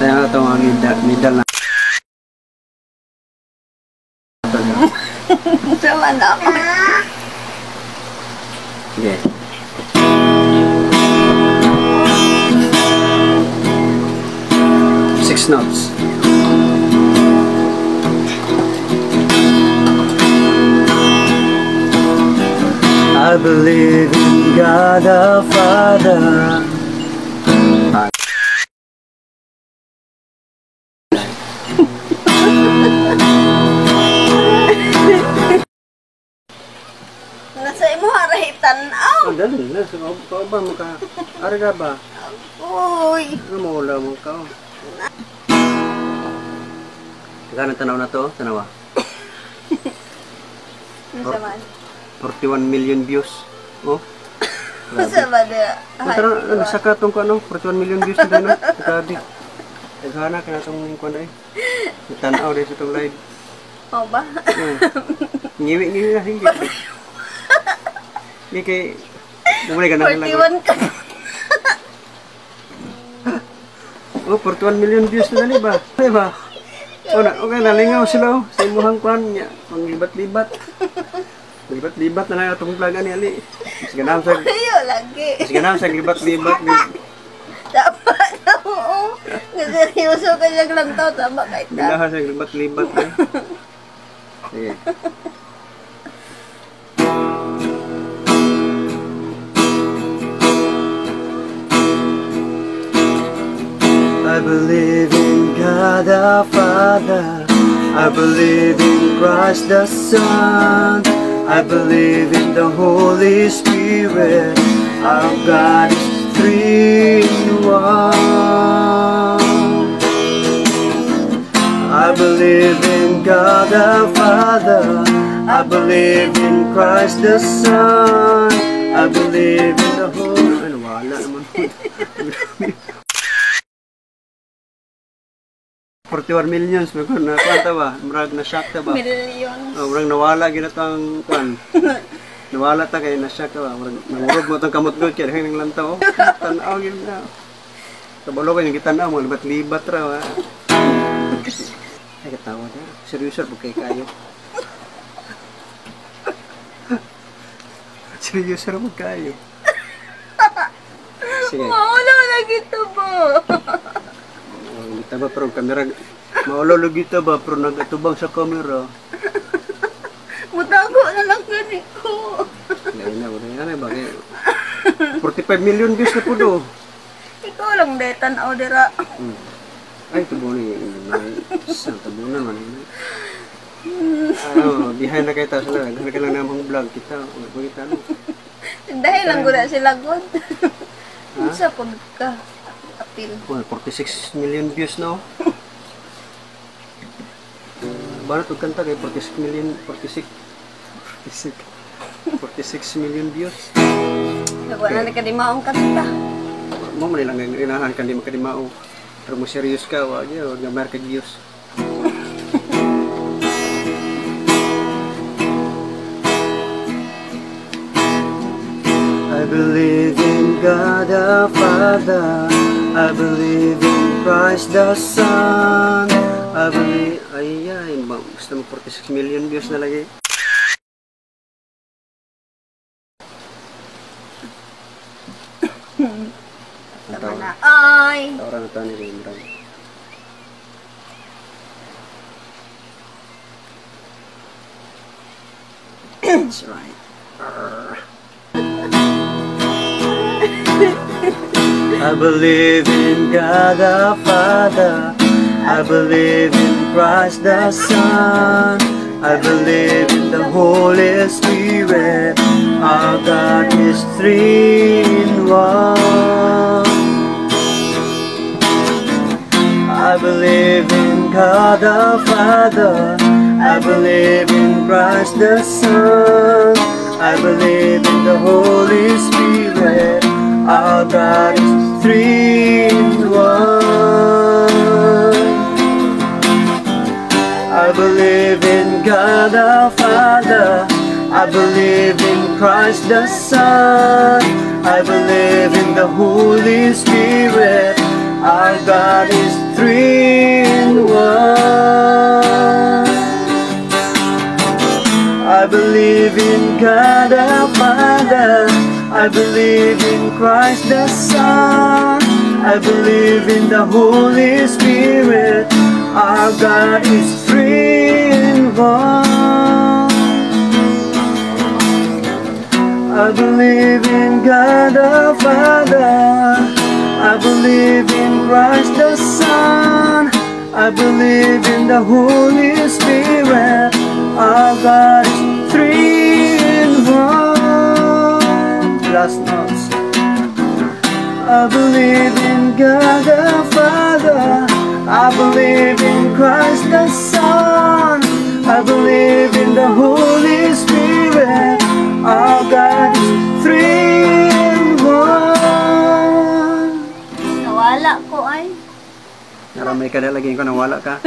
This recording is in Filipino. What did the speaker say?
Kaya ito mga middle na. Sama na ako. Sige. Six notes. I believe in God the Father. Nasa imo harahitan. Oh, dali na. Kau ba mo ka? Ari ka ba? Uy. Ano mo wala mo ka? Gano'ng tanaw na to? Tanawa? Nasaman. 41 million views. Oh. Masama na. Ano sa katong ko ano? 41 million views na na. Grabe. Naghana ka na itong kuwan ay. Tanaw dahil sa itong live. O ba? Ngiwi na. Hindi kay... Bumuli ka na lang. 41 ka. Oh, 41 million views na na ba? Diba? Okay, nalingaw sila oh. Sa imuhang kuwan niya. Panglibat-libat. Libat-libat na lang itong vlog ni Ali. Mas ganam sa... Ayaw lagi. Mas ganam sa libat-libat. Dapat na mo. Naseryoso ka lang lang tao. Tama kahit na. Bilahan sa libat-libat eh. Sige. I believe in God the Father. I believe in Christ the Son. I believe in the Holy Spirit. Our God is three in one. I believe in God the Father. I believe in Christ the Son. I believe in the Holy... Ay, wala naman. 41 millions, may kung nakwanta ba? Marag na-shock ta ba? Millions. Oh, marag nawala ginatang kwan. Nawala ta kaya na-shock ta ba? Marag nangurog mo itong kamot-gulot kaya nang lantaw. Tanaw yun na. Kabalo kayo, nagitanaw mo, libat-libat raw. Ay, katawa na. Seryoso, huwag kayo kayo. Seryoso, huwag kayo. Sige. Maula lagi ito ba? Kita ba pero kamera maulolo kita ba pero nagatubang sa kamera. Mutago na lang gani ko. Lain na wala ba kay 45 million views na po do. Ikaw lang detan aw dira. Ay tubo ni sa tubo na man. Behind na kay ta sila. Gana lang namang vlog kita. Ano kita no. Dahil lang gura sila god. Isa pag ka apil. 46 million views now. Barat ug kanta kay 46 million views. Wala na kadimaong kanta. Mo man lang inahan kan di makadimao. Pero mo serious ka wa gyud nga marka views. I believe in God the Father. I believe in Christ the Son. I believe... Ay, basta mo 46 million views na lagi. Tama na. Ay! Tawaran na ito ni Rimran. That's right. I believe in God the Father. I believe in Christ the Son. I believe in the Holy Spirit. Our God is three in one. I believe in God the Father. I believe in Christ the Son. I believe in the Holy Spirit. Our God is three in one. I believe in God the Father. I believe in Christ the Son. I believe in the Holy Spirit. Our God is three in one. I believe in God our Father. I believe in Christ the Son. I believe in the Holy Spirit. Our God is three in one. I believe in God our Father. I believe in Christ the Son. I believe in the Holy Spirit. Our God is three in one. Last notes. I believe in God the Father. I believe in Christ the Son. I believe in the Holy Spirit. Our God is three in one. Nawala ko ay. Naramay ka na lagi ko nawala ka.